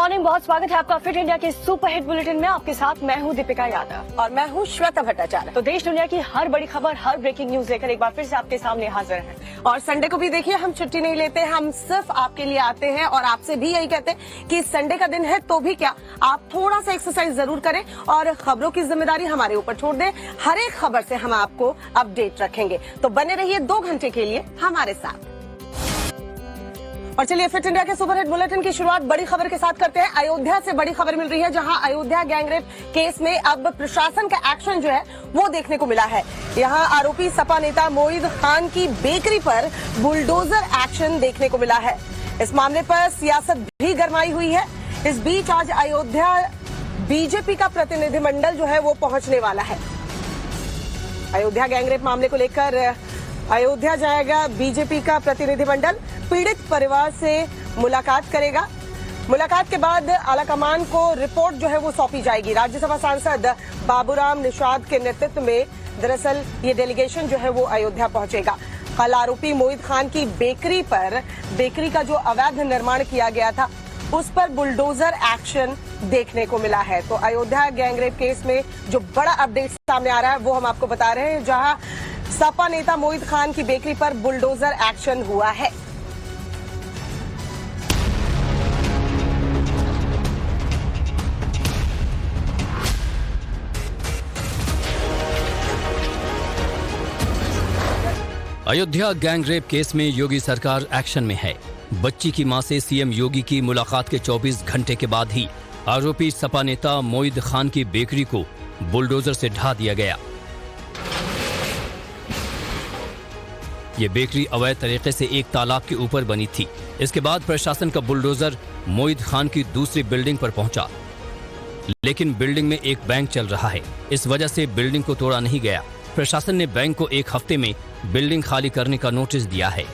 Morning, बहुत स्वागत है आपका फिट इंडिया के सुपर हिट बुलेटिन में। आपके साथ मैं हूं दीपिका यादव और मैं हूं श्वेता भट्टाचार्य। तो देश दुनिया की हर बड़ी खबर, हर ब्रेकिंग न्यूज लेकर एक बार फिर से आपके सामने हाजिर हैं। और संडे को भी देखिए, हम छुट्टी नहीं लेते, हम सिर्फ आपके लिए आते हैं और आपसे भी यही कहते हैं कि संडे का दिन है तो भी क्या, आप थोड़ा सा एक्सरसाइज जरूर करें और खबरों की जिम्मेदारी हमारे ऊपर छोड़ दें। हर एक खबर से हम आपको अपडेट रखेंगे, तो बने रहिए 2 घंटे के लिए हमारे साथ। और चलिए फिट इंडिया के सुपर हिट बुलेटिन की शुरुआत बड़ी खबर के साथ करते हैं। अयोध्या से बड़ी खबर मिल रही है, जहां अयोध्या गैंगरेप केस में अब प्रशासन का एक्शन जो है वो देखने को मिला है। यहां आरोपी सपा नेता मोईद खान की बेकरी पर बुलडोजर एक्शन देखने को मिला है। इस मामले पर सियासत भी गरमाई हुई है। इस बीच आज अयोध्या बीजेपी का प्रतिनिधिमंडल जो है वो पहुंचने वाला है। अयोध्या गैंगरेप मामले को लेकर अयोध्या जाएगा बीजेपी का प्रतिनिधिमंडल, पीड़ित परिवार से मुलाकात करेगा। मुलाकात के बाद आलाकमान को रिपोर्ट जो है वो सौंपी जाएगी। राज्यसभा सांसद बाबूराम निषाद के नेतृत्व में दरअसल ये डेलीगेशन जो है वो अयोध्या पहुंचेगा। कल आरोपी मोईद खान की बेकरी का जो अवैध निर्माण किया गया था उस पर बुलडोजर एक्शन देखने को मिला है। तो अयोध्या गैंगरेप केस में जो बड़ा अपडेट सामने आ रहा है वो हम आपको बता रहे हैं, जहां सपा नेता मोईद खान की बेकरी पर बुलडोजर एक्शन हुआ है। अयोध्या गैंगरेप केस में योगी सरकार एक्शन में है। बच्ची की मां से सीएम योगी की मुलाकात के 24 घंटे के बाद ही आरोपी सपा नेता मोईद खान की बेकरी को बुलडोजर से ढा दिया गया। ये बेकरी अवैध तरीके से एक तालाब के ऊपर बनी थी। इसके बाद प्रशासन का बुलडोजर मोईद खान की दूसरी बिल्डिंग पर पहुंचा, लेकिन बिल्डिंग में एक बैंक चल रहा है, इस वजह से बिल्डिंग को तोड़ा नहीं गया। प्रशासन ने बैंक को 1 हफ्ते में बिल्डिंग खाली करने का नोटिस दिया है।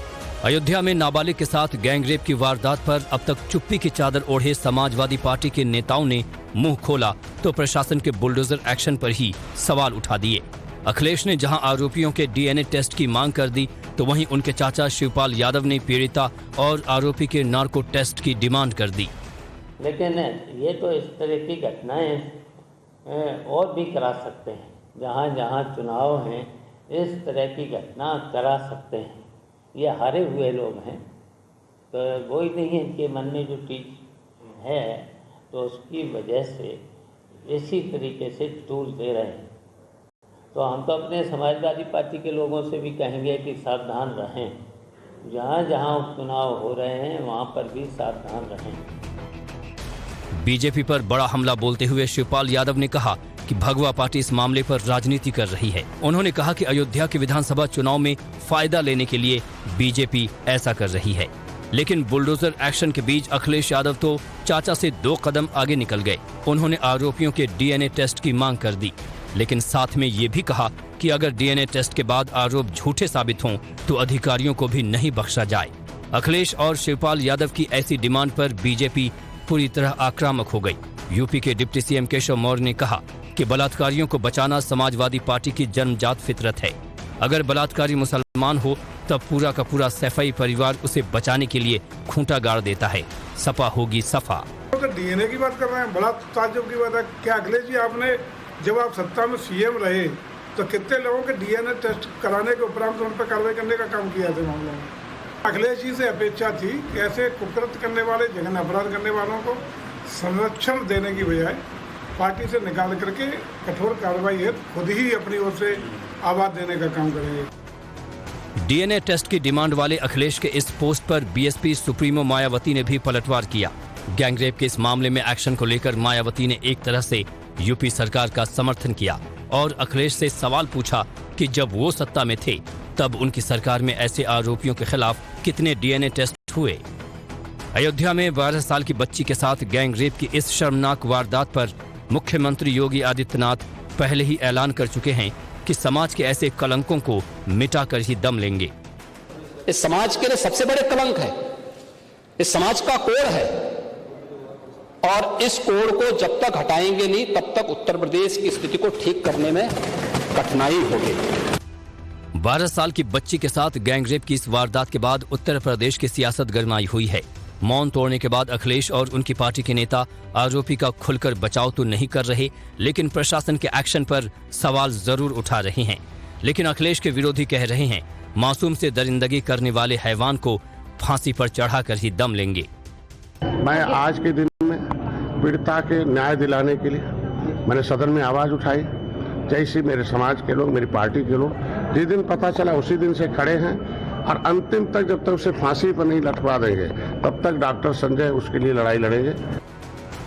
अयोध्या में नाबालिग के साथ गैंगरेप की वारदात पर अब तक चुप्पी की चादर ओढ़े समाजवादी पार्टी के नेताओं ने मुंह खोला तो प्रशासन के बुलडोजर एक्शन पर ही सवाल उठा दिए। अखिलेश ने जहां आरोपियों के डीएनए टेस्ट की मांग कर दी, तो वहीं उनके चाचा शिवपाल यादव ने पीड़िता और आरोपी के नार्को टेस्ट की डिमांड कर दी। लेकिन ये तो इस तरह की घटनाएं और भी करा सकते हैं। जहाँ जहाँ चुनाव हैं इस तरह की घटना करा सकते हैं। ये हारे हुए लोग हैं, तो वो ही नहीं है इनके मन में जो चीज़ है, तो उसकी वजह से इसी तरीके से टूल दे रहे हैं। तो हम तो अपने समाजवादी पार्टी के लोगों से भी कहेंगे कि सावधान रहें। जहाँ जहाँ उपचुनाव हो रहे हैं वहाँ पर भी सावधान रहें। बीजेपी पर बड़ा हमला बोलते हुए शिवपाल यादव ने कहा कि भगवा पार्टी इस मामले पर राजनीति कर रही है। उन्होंने कहा कि अयोध्या के विधानसभा चुनाव में फायदा लेने के लिए बीजेपी ऐसा कर रही है। लेकिन बुलडोजर एक्शन के बीच अखिलेश यादव तो चाचा से 2 कदम आगे निकल गए। उन्होंने आरोपियों के डीएनए टेस्ट की मांग कर दी, लेकिन साथ में ये भी कहा कि अगर डीएनए टेस्ट के बाद आरोप झूठे साबित हों तो अधिकारियों को भी नहीं बख्शा जाए। अखिलेश और शिवपाल यादव की ऐसी डिमांड पर बीजेपी पूरी तरह आक्रामक हो गई। यूपी के डिप्टी सीएम केशव मौर्य ने कहा कि बलात्कारियों को बचाना समाजवादी पार्टी की जन्मजात फितरत है। अगर बलात्कारी मुसलमान हो तब पूरा का पूरा सैफई परिवार उसे बचाने के लिए खूंटा गाड़ देता है। सपा होगी सफा। तो डीएनए की बात कर रहे हैं, बड़ा ताज्जुब की बात है। क्या अखिलेश जी, आपने जब आप सत्ता में सीएम रहे तो कितने लोगों के डीएनए टेस्ट कराने के उपरांत उन पर कार्रवाई करने का काम किया था मामलों में? अखिलेश जी से अपेक्षा थी कि ऐसे कुकृत्य करने वाले, जघन्य अपराध करने वालों को संरक्षण देने की बजाय पार्टी से निकाल करके कठोर कार्रवाई है खुद ही अपनी ओर से आवाज देने का काम करेंगे। डीएनए टेस्ट की डिमांड वाले अखिलेश के इस पोस्ट पर बीएसपी सुप्रीमो मायावती ने भी पलटवार किया। गैंगरेप के इस मामले में एक्शन को लेकर मायावती ने एक तरह से यूपी सरकार का समर्थन किया और अखिलेश से सवाल पूछा कि जब वो सत्ता में थे तब उनकी सरकार में ऐसे आरोपियों के खिलाफ कितने डीएनए टेस्ट हुए। अयोध्या में 12 साल की बच्ची के साथ गैंगरेप की इस शर्मनाक वारदात पर मुख्यमंत्री योगी आदित्यनाथ पहले ही ऐलान कर चुके हैं कि समाज के ऐसे कलंकों को मिटाकर ही दम लेंगे। इस समाज के लिए सबसे बड़े कलंक है, इस समाज का कोड़ है, और इस कोड़ को जब तक हटाएंगे नहीं तब तक उत्तर प्रदेश की स्थिति को ठीक करने में कठिनाई होगी। 12 साल की बच्ची के साथ गैंगरेप की इस वारदात के बाद उत्तर प्रदेश की सियासत गरमाई हुई है। मौन तोड़ने के बाद अखिलेश और उनकी पार्टी के नेता आरोपी का खुलकर बचाव तो नहीं कर रहे, लेकिन प्रशासन के एक्शन पर सवाल जरूर उठा रहे हैं। लेकिन अखिलेश के विरोधी कह रहे हैं मासूम से दरिंदगी करने वाले हैवान को फांसी पर चढ़ाकर ही दम लेंगे। मैं आज के दिन में पीड़िता के न्याय दिलाने के लिए मैंने सदन में आवाज उठाई। जैसे मेरे समाज के लोग, मेरी पार्टी के लोग जिस दिन पता चला उसी दिन से खड़े हैं और अंतिम तक जब तक उसे फांसी पर नहीं लटका देंगे तब तक डॉक्टर संजय उसके लिए लड़ाई लड़ेंगे।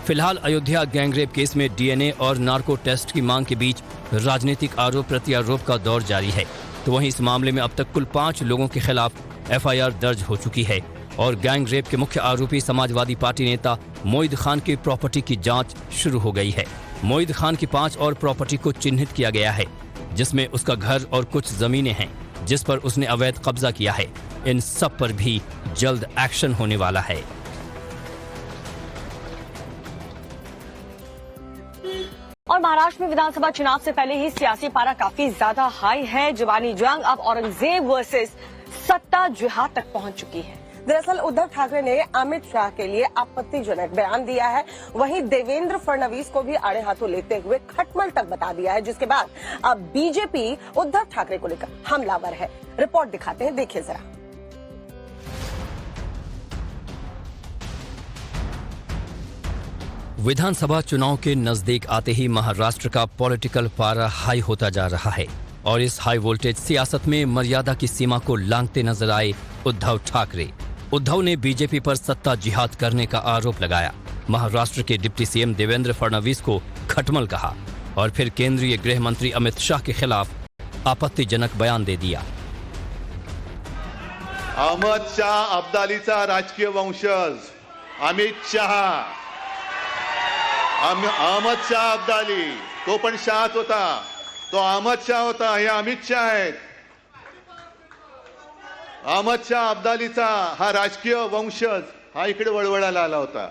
फिलहाल अयोध्या गैंगरेप केस में डीएनए और नार्को टेस्ट की मांग के बीच राजनीतिक आरोप प्रत्यारोप का दौर जारी है। तो वहीं इस मामले में अब तक कुल 5 लोगों के खिलाफ एफआईआर दर्ज हो चुकी है और गैंगरेप के मुख्य आरोपी समाजवादी पार्टी नेता मोईद खान की प्रॉपर्टी की जांच शुरू हो गई है। मोईद खान की 5 और प्रॉपर्टी को चिन्हित किया गया है, जिसमें उसका घर और कुछ जमीनें हैं जिस पर उसने अवैध कब्जा किया है। इन सब पर भी जल्द एक्शन होने वाला है। और महाराष्ट्र में विधानसभा चुनाव से पहले ही सियासी पारा काफी ज्यादा हाई है। जुबानी जंग अब औरंगजेब वर्सेस सत्ता जिहाद तक पहुंच चुकी है। दरअसल उद्धव ठाकरे ने अमित शाह के लिए आपत्तिजनक बयान दिया है। वहीं देवेंद्र फडणवीस को भी आड़े हाथों लेते हुए खटमल तक बता दिया है, जिसके बाद अब बीजेपी उद्धव ठाकरे को लेकर हमलावर है। रिपोर्ट दिखाते हैं, देखिए जरा। विधानसभा चुनाव के नजदीक आते ही महाराष्ट्र का पॉलिटिकल पारा हाई होता जा रहा है और इस हाई वोल्टेज सियासत में मर्यादा की सीमा को लांघते नजर आए उद्धव ठाकरे। उद्धव ने बीजेपी पर सत्ता जिहाद करने का आरोप लगाया, महाराष्ट्र के डिप्टी सीएम देवेंद्र फडणवीस को खटमल कहा और फिर केंद्रीय गृह मंत्री अमित शाह के खिलाफ आपत्तिजनक बयान दे दिया। अहमद शाह अब्दालीचा राजकीय वंशज अमित शाह, अहमद शाह अब्दाली तो पण शाहच होता, तो अहमद शाह होता, हे अमित शाह आहेत। अहमद शाह अब्दालीचा हा राजकीय वंशज हा इकडे वळवळायला आला होता।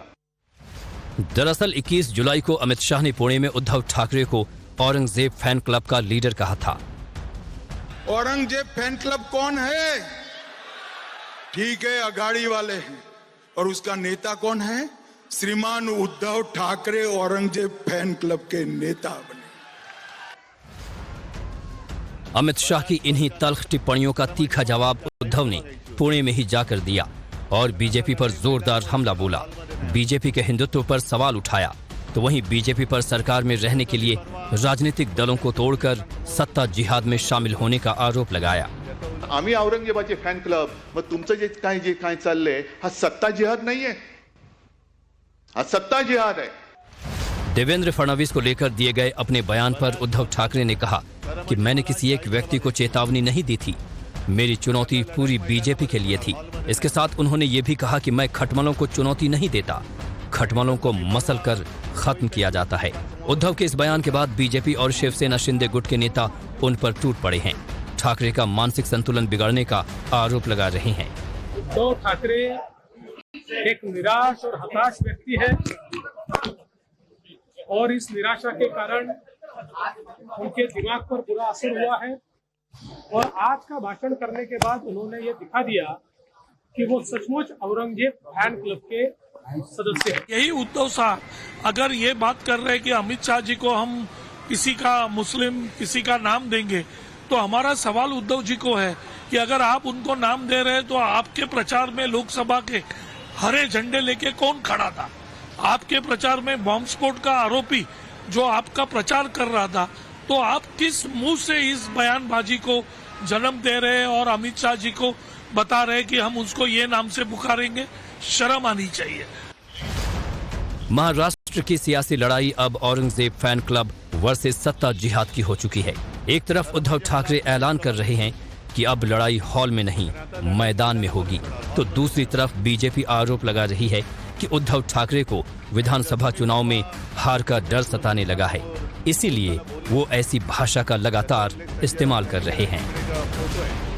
दरअसल 21 जुलाई को अमित शाह ने पुणे में उद्धव ठाकरे को औरंगजेब फैन क्लब का लीडर कहा था। औरंगजेब फैन क्लब कौन है? ठीक है, अघाड़ी वाले हैं। और उसका नेता कौन है? श्रीमान उद्धव ठाकरे औरंगजेब फैन क्लब के नेता बने। अमित शाह की इन्हीं तल्ख टिप्पणियों का तीखा जवाब उद्धव ने पुणे में ही जाकर दिया और बीजेपी पर जोरदार हमला बोला। बीजेपी के हिंदुत्व पर सवाल उठाया तो वहीं बीजेपी पर सरकार में रहने के लिए राजनीतिक दलों को तोड़कर सत्ता जिहाद में शामिल होने का आरोप लगाया। आम्ही औरंगजेबाचे फॅन क्लब, मग तुमचं जे काय चाललंय हा सत्ता जिहाद नाहीये, हा सत्ता जिहाद है। देवेंद्र फडणवीस को लेकर दिए गए अपने बयान पर उद्धव ठाकरे ने कहा कि मैंने किसी एक व्यक्ति को चेतावनी नहीं दी थी, मेरी चुनौती पूरी बीजेपी के लिए थी। इसके साथ उन्होंने ये भी कहा कि मैं खटमलों को चुनौती नहीं देता, खटमलों को मसल कर खत्म किया जाता है। उद्धव के इस बयान के बाद बीजेपी और शिवसेना शिंदे गुट के नेता उन पर टूट पड़े हैं। ठाकरे का मानसिक संतुलन बिगड़ने का आरोप लगा रहे हैं। उद्धव ठाकरे एक निराश और हताश व्यक्ति है और इस निराशा के कारण उनके दिमाग पर बुरा असर हुआ है और आज का भाषण करने के बाद उन्होंने ये दिखा दिया कि वो सचमुच औरंगजेब फैन क्लब के सदस्य हैं। यही उद्धव साहब अगर ये बात कर रहे हैं कि अमित शाह जी को हम किसी का मुस्लिम किसी का नाम देंगे, तो हमारा सवाल उद्धव जी को है कि अगर आप उनको नाम दे रहे हैं तो आपके प्रचार में लोकसभा के हरे झंडे लेके कौन खड़ा था? आपके प्रचार में बॉम्ब स्फोट का आरोपी जो आपका प्रचार कर रहा था, तो आप किस मुंह से इस बयानबाजी को जन्म दे रहे हैं और अमित शाह जी को बता रहे हैं कि हम उसको ये नाम से पुकारेंगे? शर्म आनी चाहिए। महाराष्ट्र की सियासी लड़ाई अब औरंगजेब फैन क्लब वर्सेस सत्ता जिहाद की हो चुकी है। एक तरफ उद्धव ठाकरे ऐलान कर रहे हैं कि अब लड़ाई हॉल में नहीं मैदान में होगी, तो दूसरी तरफ बीजेपी आरोप लगा रही है कि उद्धव ठाकरे को विधानसभा चुनाव में हार का डर सताने लगा है, इसीलिए वो ऐसी भाषा का लगातार इस्तेमाल कर रहे हैं।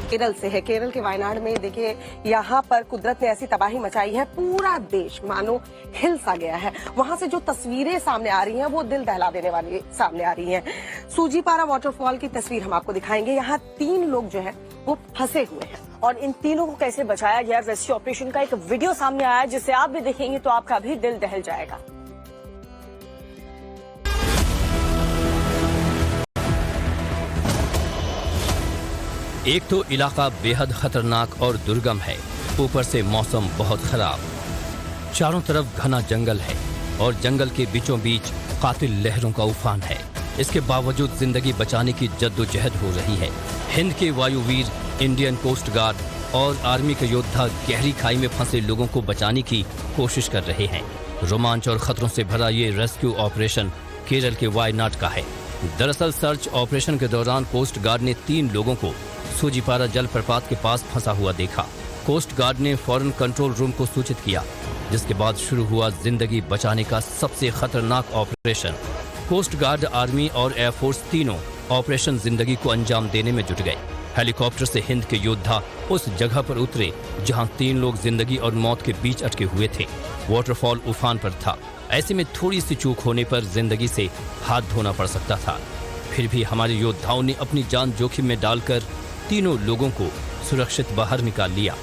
केरल से है। केरल के वायनाड में देखिए, यहाँ पर कुदरत ने ऐसी तबाही मचाई है, पूरा देश मानो हिल सा गया है। वहां से जो तस्वीरें सामने आ रही हैं वो दिल दहला देने वाली सामने आ रही हैं। सूजीपारा वाटरफॉल की तस्वीर हम आपको दिखाएंगे। यहाँ 3 लोग जो है वो फंसे हुए हैं। और इन तीनों को कैसे बचाया गया, रेस्क्यू ऑपरेशन का एक वीडियो सामने आया जिसे आप भी देखेंगे तो आपका भी दिल दहल जाएगा। एक तो इलाका बेहद खतरनाक और दुर्गम है, ऊपर से मौसम बहुत खराब। चारों तरफ घना जंगल है और जंगल के बीचों बीच कातिल लहरों का उफान है। इसके बावजूद जिंदगी बचाने की जद्दोजहद हो रही है। हिंद के वायुवीर, इंडियन कोस्ट गार्ड और आर्मी के योद्धा गहरी खाई में फंसे लोगों को बचाने की कोशिश कर रहे हैं। रोमांच और खतरों से भरा ये रेस्क्यू ऑपरेशन केरल के वायनाड का है। दरअसल सर्च ऑपरेशन के दौरान कोस्ट गार्ड ने 3 लोगों को सूजीपारा जलप्रपात के पास फंसा हुआ देखा। कोस्ट गार्ड ने फौरन कंट्रोल रूम को सूचित किया, जिसके बाद शुरू हुआ जिंदगी बचाने का सबसे खतरनाक ऑपरेशन। कोस्ट गार्ड, आर्मी और एयरफोर्स तीनों ऑपरेशन जिंदगी को अंजाम देने में जुट गए। हेलीकॉप्टर से हिंद के योद्धा उस जगह पर उतरे जहां 3 लोग जिंदगी और मौत के बीच अटके हुए थे। वाटरफॉल उफान पर था, ऐसे में थोड़ी सी चूक होने पर जिंदगी से हाथ धोना पड़ सकता था। फिर भी हमारे योद्धाओं ने अपनी जान जोखिम में डालकर तीनों लोगों को सुरक्षित बाहर निकाल लिया।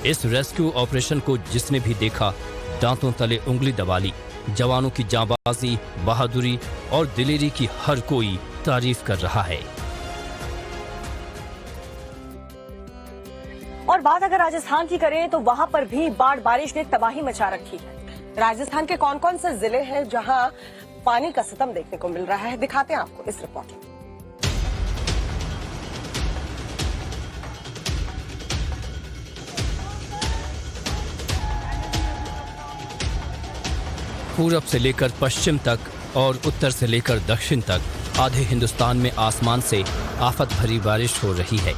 इस रेस्क्यू ऑपरेशन को जिसने भी देखा दांतों तले उंगली दबा ली। जवानों की जांबाजी, बहादुरी और दिलेरी की हर कोई तारीफ कर रहा है। और बात अगर राजस्थान की करें तो वहां पर भी बाढ़ बारिश ने तबाही मचा रखी है। राजस्थान के कौन कौन से जिले हैं जहां पानी का सितम देखने को मिल रहा है, दिखाते हैं आपको इस रिपोर्ट में। पूरब से लेकर पश्चिम तक और उत्तर से लेकर दक्षिण तक आधे हिंदुस्तान में आसमान से आफत भरी बारिश हो रही है।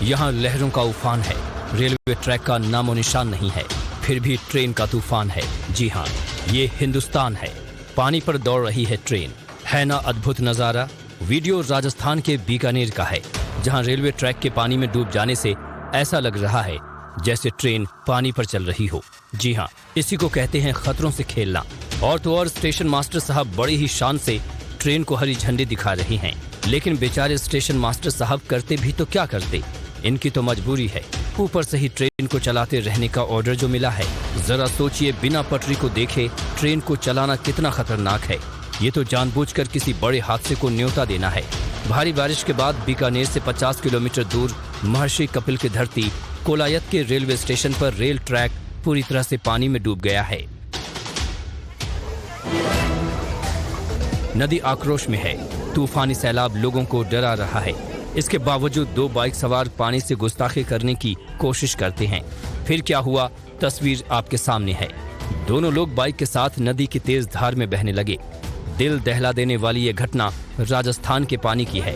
यहाँ लहरों का उफान है, रेलवे ट्रैक का नामो निशान नहीं है, फिर भी ट्रेन का तूफान है। जी हाँ, ये हिंदुस्तान है, पानी पर दौड़ रही है ट्रेन। है ना अद्भुत नजारा। वीडियो राजस्थान के बीकानेर का है, जहाँ रेलवे ट्रैक के पानी में डूब जाने से ऐसा लग रहा है जैसे ट्रेन पानी पर चल रही हो। जी हाँ, इसी को कहते हैं खतरों से खेलना। और तो और स्टेशन मास्टर साहब बड़ी ही शान से ट्रेन को हरी झंडी दिखा रहे हैं, लेकिन बेचारे स्टेशन मास्टर साहब करते भी तो क्या करते, इनकी तो मजबूरी है। ऊपर से ही ट्रेन को चलाते रहने का ऑर्डर जो मिला है। जरा सोचिए, बिना पटरी को देखे ट्रेन को चलाना कितना खतरनाक है। ये तो जानबूझकर किसी बड़े हादसे को न्योता देना है। भारी बारिश के बाद बीकानेर से 50 किलोमीटर दूर महर्षि कपिल की धरती कोलायत के रेलवे स्टेशन पर रेल ट्रैक पूरी तरह से पानी में डूब गया है। नदी आक्रोश में है, तूफानी सैलाब लोगों को डरा रहा है। इसके बावजूद 2 बाइक सवार पानी से गुस्ताखी करने की कोशिश करते हैं। फिर क्या हुआ, तस्वीर आपके सामने है। दोनों लोग बाइक के साथ नदी की तेज धार में बहने लगे। दिल दहला देने वाली ये घटना राजस्थान के पानी की है।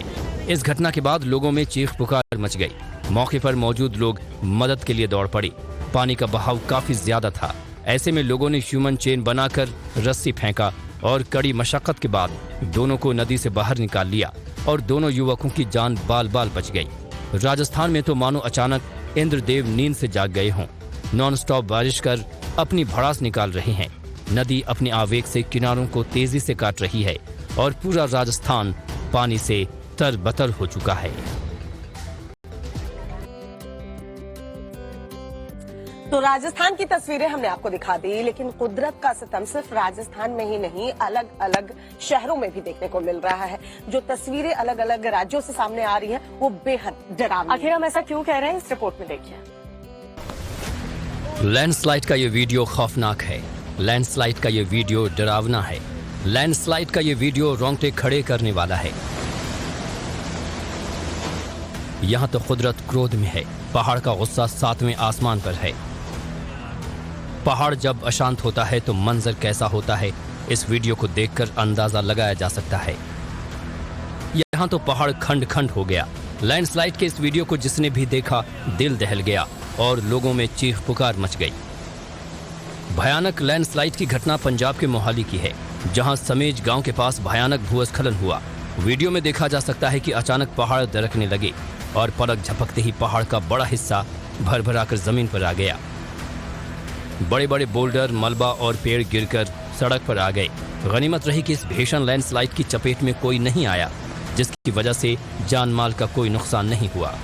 इस घटना के बाद लोगों में चीख पुकार मच गई। मौके पर मौजूद लोग मदद के लिए दौड़ पड़े। पानी का बहाव काफी ज्यादा था, ऐसे में लोगों ने ह्यूमन चेन बनाकर रस्सी फेंका और कड़ी मशक्कत के बाद दोनों को नदी से बाहर निकाल लिया और दोनों युवकों की जान बाल बाल बच गई। राजस्थान में तो मानो अचानक इंद्रदेव नींद से जाग गए हों। नॉन स्टॉप बारिश कर अपनी भड़ास निकाल रहे हैं। नदी अपने आवेग से किनारों को तेजी से काट रही है और पूरा राजस्थान पानी से तरबतर हो चुका है। तो राजस्थान की तस्वीरें हमने आपको दिखा दी, लेकिन कुदरत का सितम सिर्फ राजस्थान में ही नहीं, अलग अलग शहरों में भी देखने को मिल रहा है। जो तस्वीरें अलग अलग राज्यों से सामने आ रही हैं, वो बेहद डरावनी। आखिर हम ऐसा क्यों कह रहे हैं, इस रिपोर्ट में देखिए। लैंडस्लाइड का ये वीडियो खौफनाक है। लैंडस्लाइड का ये वीडियो डरावना है। लैंडस्लाइड का ये वीडियो रोंगटे खड़े करने वाला है। यहाँ तो कुदरत क्रोध में है। पहाड़ का गुस्सा 7वें आसमान पर है। पहाड़ जब अशांत होता है तो मंजर कैसा होता है, इस वीडियो को देखकर अंदाजा लगाया जा सकता है। यहाँ तो पहाड़ खंड खंड हो गया। लैंडस्लाइड के इस वीडियो को जिसने भी देखा दिल दहल गया और लोगों में चीख पुकार मच गई। भयानक लैंडस्लाइड की घटना पंजाब के मोहाली की है, जहां समेज गांव के पास भयानक भूस्खलन हुआ। वीडियो में देखा जा सकता है कि अचानक पहाड़ दरकने लगे और पलक झपकते ही पहाड़ का बड़ा हिस्सा भर-भरा कर जमीन पर आ गया। बड़े बड़े बोल्डर, मलबा और पेड़ गिरकर सड़क पर आ गए। गनीमत रही कि इस भीषण लैंडस्लाइड की चपेट में कोई नहीं आया। जिसकी वजह से जान माल का कोई नुकसान नहीं हुआ।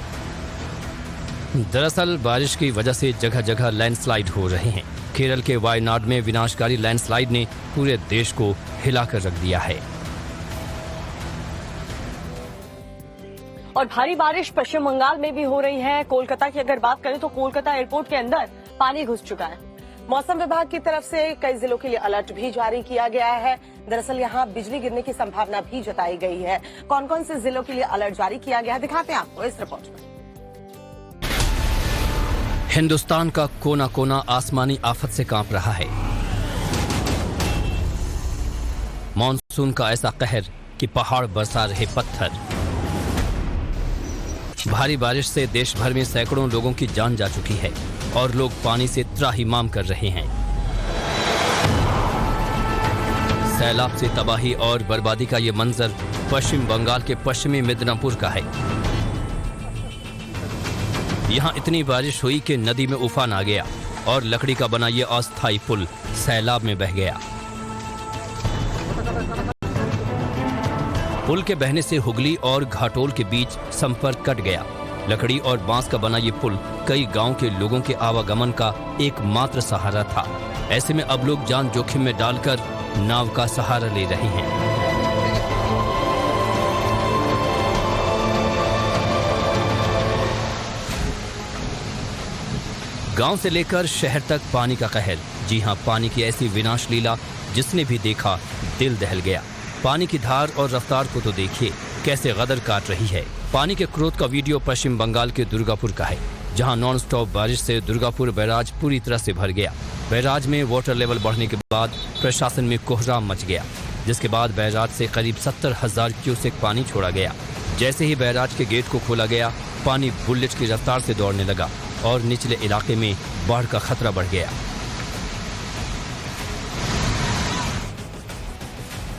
दरअसल बारिश की वजह से जगह जगह लैंडस्लाइड हो रहे हैं। केरल के वायनाड में विनाशकारी लैंडस्लाइड ने पूरे देश को हिलाकर रख दिया है। और भारी बारिश पश्चिम बंगाल में भी हो रही है। कोलकाता की अगर बात करें तो कोलकाता एयरपोर्ट के अंदर पानी घुस चुका है। मौसम विभाग की तरफ से कई जिलों के लिए अलर्ट भी जारी किया गया है। दरअसल यहाँ बिजली गिरने की संभावना भी जताई गई है। कौन कौन से जिलों के लिए अलर्ट जारी किया गया है दिखाते हैं आपको इस रिपोर्ट में। हिंदुस्तान का कोना कोना आसमानी आफत से कांप रहा है। मॉनसून का ऐसा कहर कि पहाड़ बरसा रहे पत्थर। भारी बारिश से देश भर में सैकड़ों लोगों की जान जा चुकी है और लोग पानी से त्राहिमाम कर रहे हैं। सैलाब से तबाही और बर्बादी का ये मंजर पश्चिम बंगाल के पश्चिमी मिदनापुर का है। यहाँ इतनी बारिश हुई कि नदी में उफान आ गया और लकड़ी का बना ये अस्थायी पुल सैलाब में बह गया। पुल के बहने से हुगली और घाटोल के बीच संपर्क कट गया। लकड़ी और बांस का बना ये पुल कई गांव के लोगों के आवागमन का एकमात्र सहारा था। ऐसे में अब लोग जान जोखिम में डालकर नाव का सहारा ले रहे हैं। गांव से लेकर शहर तक पानी का कहर। जी हां, पानी की ऐसी विनाश लीला जिसने भी देखा दिल दहल गया। पानी की धार और रफ्तार को तो देखिए कैसे गदर काट रही है। पानी के क्रोध का वीडियो पश्चिम बंगाल के दुर्गापुर का है, जहां नॉन स्टॉप बारिश से दुर्गापुर बैराज पूरी तरह से भर गया। बैराज में वाटर लेवल बढ़ने के बाद प्रशासन में कोहराम मच गया, जिसके बाद बैराज से करीब 70,000 क्यूसेक पानी छोड़ा गया। जैसे ही बैराज के गेट को खोला गया, पानी बुलेट की रफ्तार से दौड़ने लगा और निचले इलाके में बाढ़ का खतरा बढ़ गया।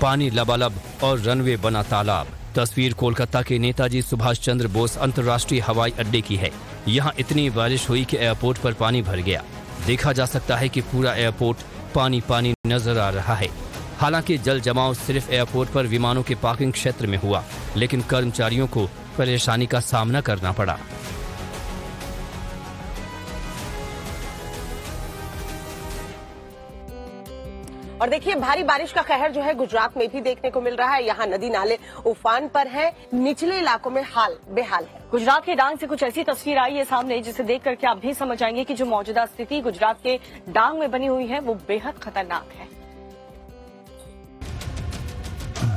पानी लबालब और रनवे बना तालाब। तस्वीर कोलकाता के नेताजी सुभाष चंद्र बोस अंतर्राष्ट्रीय हवाई अड्डे की है। यहाँ इतनी बारिश हुई कि एयरपोर्ट पर पानी भर गया। देखा जा सकता है कि पूरा एयरपोर्ट पानी पानी नजर आ रहा है। हालांकि जल जमाव सिर्फ एयरपोर्ट पर विमानों के पार्किंग क्षेत्र में हुआ, लेकिन कर्मचारियों को परेशानी का सामना करना पड़ा। और देखिए भारी बारिश का कहर जो है गुजरात में भी देखने को मिल रहा है। यहाँ नदी नाले उफान पर है, निचले इलाकों में हाल बेहाल है। गुजरात के डांग से कुछ ऐसी तस्वीर आई है सामने जिसे देख करके आप भी समझ आएंगे कि जो मौजूदा स्थिति गुजरात के डांग में बनी हुई है वो बेहद खतरनाक है।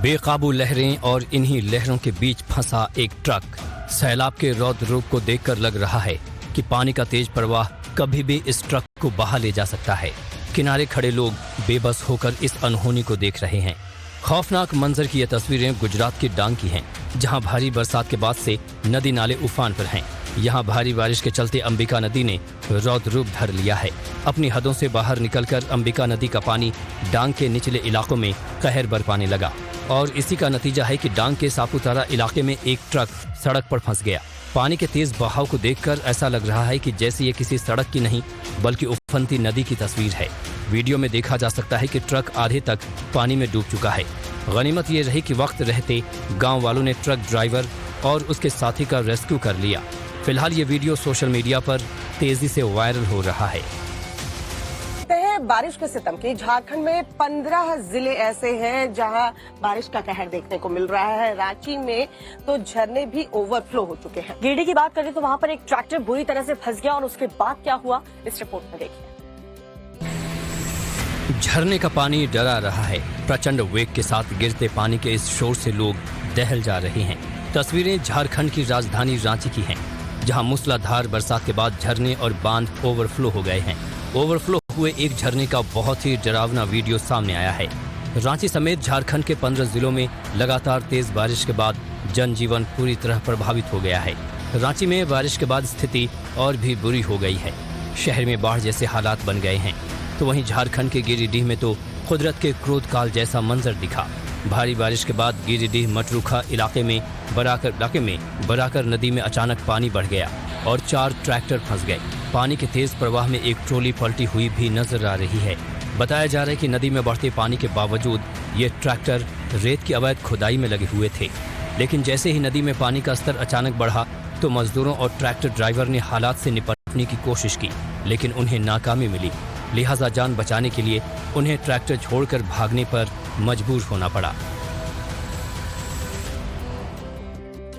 बेकाबू लहरें और इन्हीं लहरों के बीच फंसा एक ट्रक। सैलाब के रौद्र रूप को देखकर लग रहा है कि पानी का तेज प्रवाह कभी भी इस ट्रक को बहा ले जा सकता है। किनारे खड़े लोग बेबस होकर इस अनहोनी को देख रहे हैं। खौफनाक मंजर की ये तस्वीरें गुजरात के डांग की हैं, जहां भारी बरसात के बाद से नदी नाले उफान पर हैं। यहां भारी बारिश के चलते अंबिका नदी ने रौद्र रूप धर लिया है। अपनी हदों से बाहर निकलकर अंबिका नदी का पानी डांग के निचले इलाकों में कहर बरपाने लगा और इसी का नतीजा है कि डांग के सापुतारा इलाके में एक ट्रक सड़क पर फंस गया। पानी के तेज बहाव को देखकर ऐसा लग रहा है कि जैसे ये किसी सड़क की नहीं बल्कि उफनती नदी की तस्वीर है। वीडियो में देखा जा सकता है कि ट्रक आधे तक पानी में डूब चुका है। गनीमत ये रही कि वक्त रहते गांव वालों ने ट्रक ड्राइवर और उसके साथी का रेस्क्यू कर लिया। फिलहाल ये वीडियो सोशल मीडिया पर तेजी से वायरल हो रहा है। बारिश के सितम की झारखंड में 15 जिले ऐसे हैं जहां बारिश का कहर देखने को मिल रहा है। रांची में तो झरने भी ओवरफ्लो हो चुके हैं। गिरिडीह की बात करें तो वहां पर एक ट्रैक्टर बुरी तरह से फंस गया और उसके बाद क्या हुआ इस रिपोर्ट में देखिए। झरने का पानी डरा रहा है। प्रचंड वेग के साथ गिरते पानी के इस शोर से लोग दहल जा रहे हैं। तस्वीरें झारखंड की राजधानी रांची की हैं, जहां मूसलाधार बरसात के बाद झरने और बांध ओवरफ्लो हो गए हैं। ओवरफ्लो हुए एक झरने का बहुत ही डरावना वीडियो सामने आया है। रांची समेत झारखंड के 15 जिलों में लगातार तेज बारिश के बाद जनजीवन पूरी तरह प्रभावित हो गया है। रांची में बारिश के बाद स्थिति और भी बुरी हो गई है। शहर में बाढ़ जैसे हालात बन गए हैं, तो वहीं झारखंड के गिरिडीह में तो कुदरत के क्रोध काल जैसा मंजर दिखा। भारी बारिश के बाद गिरिडीह मटरूखा इलाके में बराकर नदी में अचानक पानी बढ़ गया और 4 ट्रैक्टर फंस गए। पानी के तेज प्रवाह में एक ट्रॉली पलटी हुई भी नजर आ रही है। बताया जा रहा है कि नदी में बढ़ते पानी के बावजूद ये ट्रैक्टर रेत की अवैध खुदाई में लगे हुए थे। लेकिन जैसे ही नदी में पानी का स्तर अचानक बढ़ा तो मजदूरों और ट्रैक्टर ड्राइवर ने हालात से निपटने की कोशिश की, लेकिन उन्हें नाकामी मिली। लिहाजा जान बचाने के लिए उन्हें ट्रैक्टर छोड़कर भागने पर मजबूर होना पड़ा।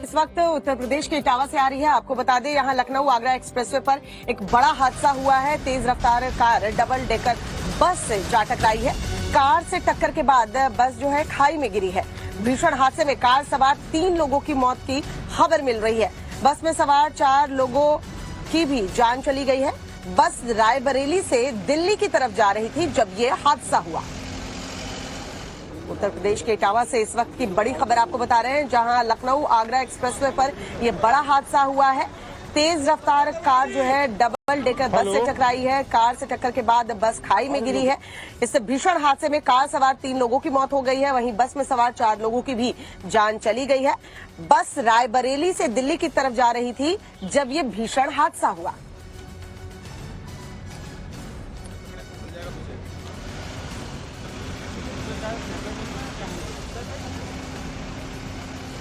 इस वक्त उत्तर प्रदेश के इटावा से आ रही है। आपको बता दें, यहाँ लखनऊ आगरा एक्सप्रेसवे पर एक बड़ा हादसा हुआ है। तेज रफ्तार कार डबल डेकर बस से जा टकराई है। कार से टक्कर के बाद बस जो है खाई में गिरी है। भीषण हादसे में कार सवार 3 लोगों की मौत की खबर मिल रही है। बस में सवार 4 लोगों की भी जान चली गई है। बस रायबरेली से दिल्ली की तरफ जा रही थी जब ये हादसा हुआ। उत्तर प्रदेश के इटावा से इस वक्त की बड़ी खबर आपको बता रहे हैं, जहां लखनऊ आगरा एक्सप्रेसवे पर यह बड़ा हादसा हुआ है। तेज रफ्तार कार जो है डबल डेकर बस से टकराई है। कार से टक्कर के बाद बस खाई में गिरी है। इस भीषण हादसे में कार सवार 3 लोगों की मौत हो गई है, वहीं बस में सवार 4 लोगों की भी जान चली गई है। बस रायबरेली से दिल्ली की तरफ जा रही थी जब ये भीषण हादसा हुआ।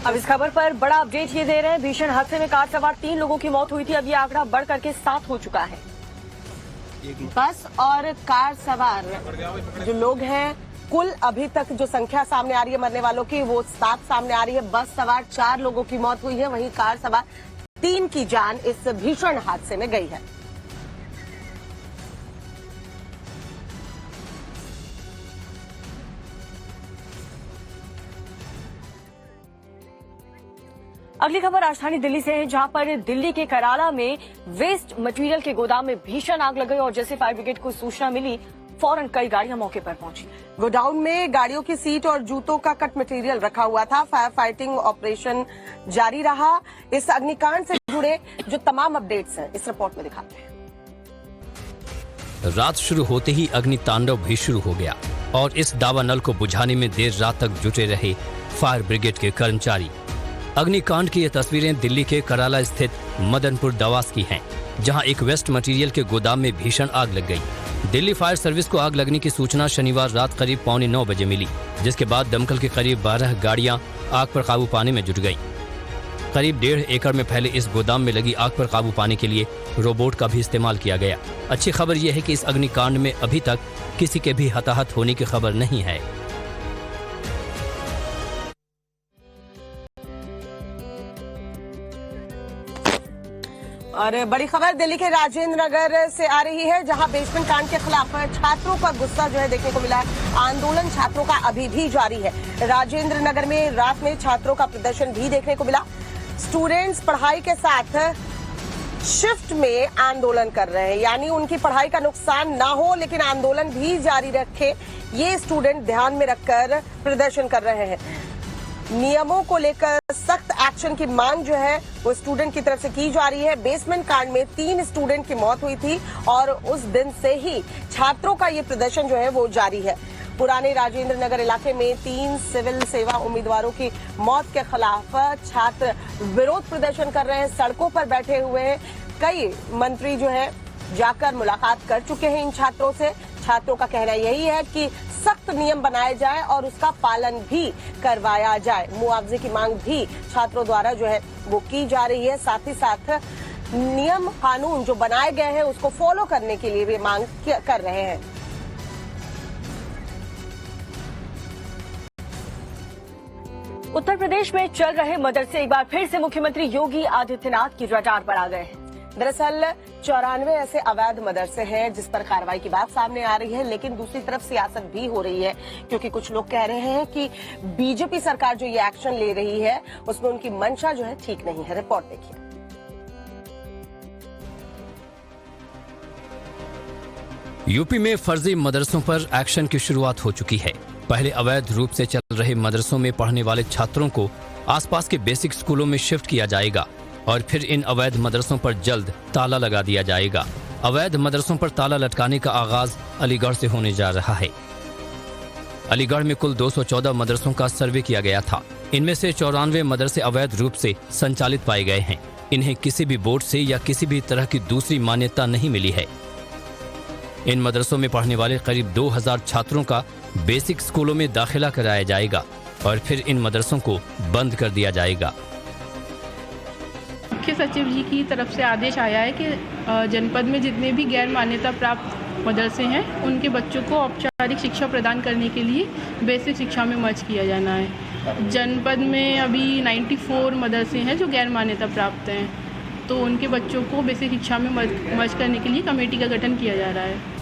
अब इस खबर पर बड़ा अपडेट ये दे रहे हैं, भीषण हादसे में कार सवार 3 लोगों की मौत हुई थी। अब ये आंकड़ा बढ़ करके 7 हो चुका है। बस और कार सवार जो लोग हैं, कुल अभी तक जो संख्या सामने आ रही है मरने वालों की, वो 7 सामने आ रही है। बस सवार 4 लोगों की मौत हुई है, वहीं कार सवार 3 की जान इस भीषण हादसे में गई है। अगली खबर राजधानी दिल्ली से है, जहां पर दिल्ली के कराला में वेस्ट मटेरियल के गोदाम में भीषण आग लग गई और जैसे फायर ब्रिगेड को सूचना मिली, फौरन कई गाड़ियां मौके पर पहुंची। गोडाउन में गाड़ियों की सीट और जूतों का कट मटेरियल रखा हुआ था। फायर फाइटिंग ऑपरेशन जारी रहा। इस अग्निकांड से जुड़े जो तमाम अपडेट्स हैं इस रिपोर्ट में दिखाते हैं। रात शुरू होते ही अग्नि तांडव भी शुरू हो गया और इस दावानल को बुझाने में देर रात तक जुटे रहे फायर ब्रिगेड के कर्मचारी। अग्निकांड की ये तस्वीरें दिल्ली के कराला स्थित मदनपुर दवास की हैं, जहां एक वेस्ट मटेरियल के गोदाम में भीषण आग लग गई। दिल्ली फायर सर्विस को आग लगने की सूचना शनिवार रात करीब 8:45 बजे मिली, जिसके बाद दमकल के करीब 12 गाड़ियां आग पर काबू पाने में जुट गईं। करीब 1.5 एकड़ में फैले इस गोदाम में लगी आग पर काबू पाने के लिए रोबोट का भी इस्तेमाल किया गया। अच्छी खबर यह है कि इस अग्निकांड में अभी तक किसी के भी हताहत होने की खबर नहीं है। और बड़ी खबर दिल्ली के राजेंद्र नगर से आ रही है, जहां बेसमेंट कांड के खिलाफ छात्रों का गुस्सा जो है देखने को मिला है। आंदोलन छात्रों का अभी भी जारी है। राजेंद्र नगर में रात में छात्रों का प्रदर्शन भी देखने को मिला। स्टूडेंट्स पढ़ाई के साथ शिफ्ट में आंदोलन कर रहे हैं, यानी उनकी पढ़ाई का नुकसान ना हो लेकिन आंदोलन भी जारी रखे, ये स्टूडेंट ध्यान में रखकर प्रदर्शन कर रहे हैं। नियमों को लेकर सख्त एक्शन की मांग जो है वो स्टूडेंट की तरफ से की जा रही है। बेसमेंट कांड में 3 स्टूडेंट की मौत हुई थी और उस दिन से ही छात्रों का ये प्रदर्शन जो है वो जारी है। पुराने राजेंद्र नगर इलाके में 3 सिविल सेवा उम्मीदवारों की मौत के खिलाफ छात्र विरोध प्रदर्शन कर रहे हैं, सड़कों पर बैठे हुए हैं। कई मंत्री जो है जाकर मुलाकात कर चुके हैं इन छात्रों से। छात्रों का कहना यही है कि सख्त नियम बनाए जाए और उसका पालन भी करवाया जाए। मुआवजे की मांग भी छात्रों द्वारा जो है वो की जा रही है। साथ ही साथ नियम कानून जो बनाए गए हैं उसको फॉलो करने के लिए भी मांग कर रहे हैं। उत्तर प्रदेश में चल रहे मदरसे एक बार फिर से मुख्यमंत्री योगी आदित्यनाथ की रडार पर आ गए हैं। दरअसल 94 ऐसे अवैध मदरसे हैं जिस पर कार्रवाई की बात सामने आ रही है, लेकिन दूसरी तरफ सियासत भी हो रही है, क्योंकि कुछ लोग कह रहे हैं कि बीजेपी सरकार जो ये एक्शन ले रही है उसमें उनकी मंशा जो है ठीक नहीं है। रिपोर्ट देखिए। यूपी में फर्जी मदरसों पर एक्शन की शुरुआत हो चुकी है। पहले अवैध रूप से चल रहे मदरसों में पढ़ने वाले छात्रों को आसपास के बेसिक स्कूलों में शिफ्ट किया जाएगा और फिर इन अवैध मदरसों पर जल्द ताला लगा दिया जाएगा। अवैध मदरसों पर ताला लटकाने का आगाज अलीगढ़ से होने जा रहा है। अलीगढ़ में कुल 214 मदरसों का सर्वे किया गया था। इनमें से 94 मदरसे अवैध रूप से संचालित पाए गए हैं। इन्हें किसी भी बोर्ड से या किसी भी तरह की दूसरी मान्यता नहीं मिली है। इन मदरसों में पढ़ने वाले करीब 2000 छात्रों का बेसिक स्कूलों में दाखिला कराया जाएगा। और फिर इन मदरसों को बंद कर दिया जाएगा। मुख्य सचिव जी की तरफ से आदेश आया है कि जनपद में जितने भी गैर मान्यता प्राप्त मदरसे हैं उनके बच्चों को औपचारिक शिक्षा प्रदान करने के लिए बेसिक शिक्षा में मर्ज किया जाना है। जनपद में अभी 94 मदरसे हैं जो गैर मान्यता प्राप्त हैं, तो उनके बच्चों को बेसिक शिक्षा में मर्ज करने के लिए कमेटी का गठन किया जा रहा है।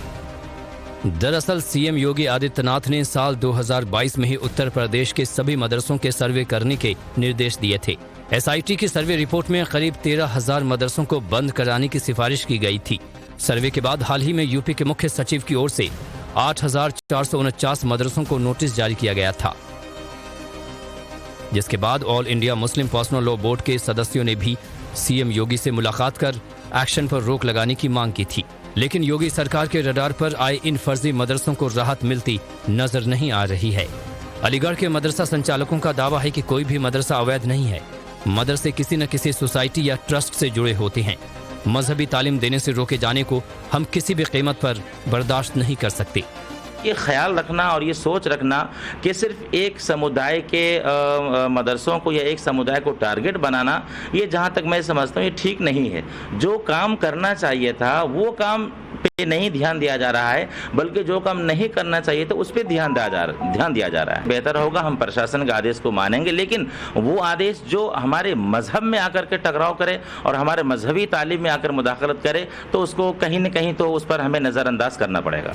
दरअसल सीएम योगी आदित्यनाथ ने साल 2022 में ही उत्तर प्रदेश के सभी मदरसों के सर्वे करने के निर्देश दिए थे। एसआईटी की सर्वे रिपोर्ट में करीब 13,000 मदरसों को बंद कराने की सिफारिश की गई थी। सर्वे के बाद हाल ही में यूपी के मुख्य सचिव की ओर से 8,449 मदरसों को नोटिस जारी किया गया था, जिसके बाद all India Muslim personal law board के सदस्यों ने भी सीएम योगी से मुलाकात कर एक्शन पर रोक लगाने की मांग की थी। लेकिन योगी सरकार के रडार पर आए इन फर्जी मदरसों को राहत मिलती नजर नहीं आ रही है। अलीगढ़ के मदरसा संचालकों का दावा है कि कोई भी मदरसा अवैध नहीं है। मदरसे किसी न किसी सोसाइटी या ट्रस्ट से जुड़े होते हैं। मजहबी तालीम देने से रोके जाने को हम किसी भी कीमत पर बर्दाश्त नहीं कर सकते। ये ख्याल रखना और ये सोच रखना कि सिर्फ एक समुदाय के मदरसों को या एक समुदाय को टारगेट बनाना, ये जहाँ तक मैं समझता हूँ ये ठीक नहीं है। जो काम करना चाहिए था वो काम पे नहीं ध्यान दिया जा रहा है, बल्कि जो काम नहीं करना चाहिए था उस पर ध्यान दिया जा रहा है। बेहतर होगा हम प्रशासन के आदेश को मानेंगे, लेकिन वो आदेश जो हमारे मजहब में आकर के टकराव करे और हमारे मजहबी तालीम में आकर मुदाखलत करे तो उसको कहीं न कहीं तो उस पर हमें नज़रअंदाज करना पड़ेगा।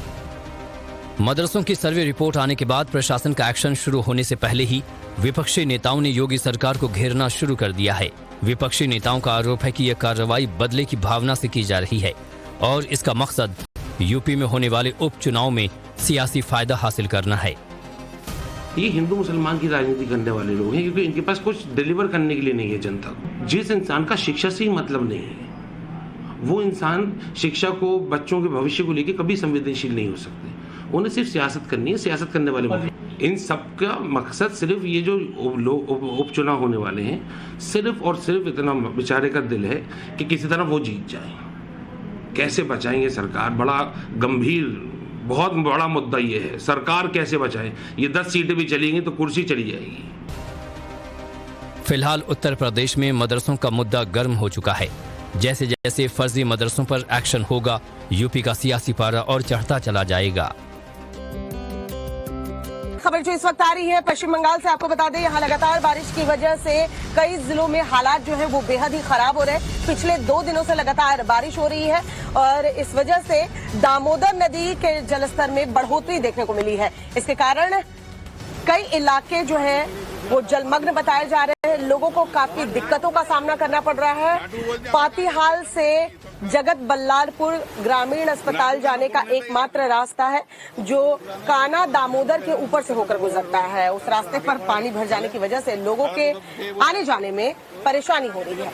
मदरसों की सर्वे रिपोर्ट आने के बाद प्रशासन का एक्शन शुरू होने से पहले ही विपक्षी नेताओं ने योगी सरकार को घेरना शुरू कर दिया है। विपक्षी नेताओं का आरोप है कि यह कार्रवाई बदले की भावना से की जा रही है और इसका मकसद यूपी में होने वाले उपचुनाव में सियासी फायदा हासिल करना है। ये हिंदू मुसलमान की राजनीति करने वाले लोग हैं, क्योंकि इनके पास कुछ डिलीवर करने के लिए नहीं है जनता को। जिस इंसान का शिक्षा से ही मतलब नहीं है, वो इंसान शिक्षा को, बच्चों के भविष्य को लेकर कभी संवेदनशील नहीं हो सकते। उन्हें सिर्फ सियासत करनी है, सियासत करने वाले लोग। इन सब का मकसद सिर्फ ये जो उपचुनाव होने वाले हैं, सिर्फ और सिर्फ इतना बेचारे का दिल है कि किसी तरह वो जीत जाए। कैसे बचाएंगे सरकार? बड़ा गंभीर, बहुत बड़ा मुद्दा ये है, सरकार कैसे बचाए। ये 10 सीटें भी चलेंगी तो कुर्सी चली जाएगी। फिलहाल उत्तर प्रदेश में मदरसों का मुद्दा गर्म हो चुका है। जैसे जैसे फर्जी मदरसों पर एक्शन होगा, यूपी का सियासी पारा और चढ़ता चला जाएगा। खबर जो इस वक्त आ रही है पश्चिम बंगाल से, आपको बता दें यहाँ लगातार बारिश की वजह से कई जिलों में हालात जो है वो बेहद ही खराब हो रहे हैं। पिछले 2 दिनों से लगातार बारिश हो रही है और इस वजह से दामोदर नदी के जलस्तर में बढ़ोतरी देखने को मिली है। इसके कारण कई इलाके जो है वो जलमग्न बताए जा रहे हैं। लोगों को काफी दिक्कतों का सामना करना पड़ रहा है। पातीहाल से जगत बल्लारपुर ग्रामीण अस्पताल जाने का एकमात्र रास्ता है जो काना दामोदर के ऊपर से होकर गुजरता है। उस रास्ते पर पानी भर जाने की वजह से लोगों के आने जाने में परेशानी हो रही है।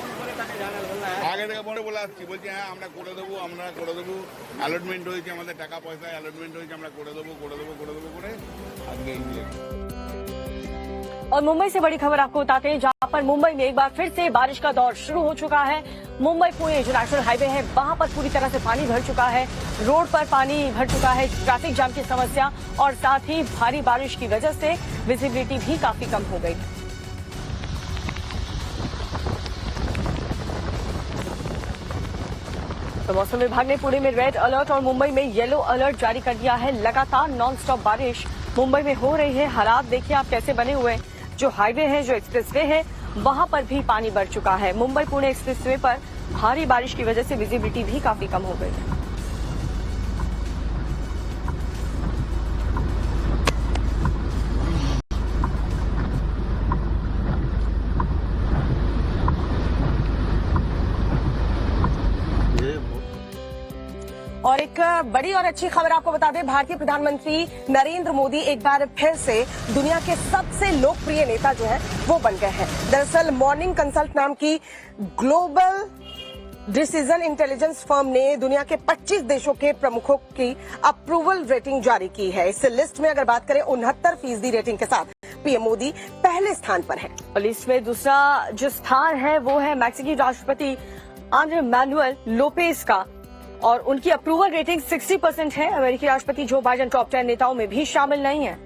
और मुंबई से बड़ी खबर आपको बताते हैं, जहां पर मुंबई में एक बार फिर से बारिश का दौर शुरू हो चुका है। मुंबई पुणे जो नेशनल हाईवे है वहां पर पूरी तरह से पानी भर चुका है। रोड पर पानी भर चुका है, ट्रैफिक जाम की समस्या और साथ ही भारी बारिश की वजह से विजिबिलिटी भी काफी कम हो गई है। तो मौसम विभाग ने पुणे में रेड अलर्ट और मुंबई में येलो अलर्ट जारी कर दिया है। लगातार नॉनस्टॉप बारिश मुंबई में हो रही है। हालात देखिए आप कैसे बने हुए हैं। जो हाईवे है, जो एक्सप्रेसवे है, वहां पर भी पानी बढ़ चुका है। मुंबई पुणे एक्सप्रेसवे पर भारी बारिश की वजह से विजिबिलिटी भी काफी कम हो गई है। और एक बड़ी और अच्छी खबर आपको बता दें, भारतीय प्रधानमंत्री नरेंद्र मोदी एक बार फिर से दुनिया के सबसे लोकप्रिय नेता जो है वो बन गए हैं। दरअसल मॉर्निंग कंसल्ट नाम की ग्लोबल डिसीजन इंटेलिजेंस फर्म ने दुनिया के 25 देशों के प्रमुखों की अप्रूवल रेटिंग जारी की है। इस लिस्ट में अगर बात करें 69% रेटिंग के साथ पीएम मोदी पहले स्थान पर है। और लिस्ट में दूसरा जो स्थान है वो है मैक्सिकी राष्ट्रपति आंद्रेस मैनुएल लोपेज का और उनकी अप्रूवल रेटिंग 60% है। अमेरिकी राष्ट्रपति जो बाइडेन टॉप 10 नेताओं में भी शामिल नहीं है।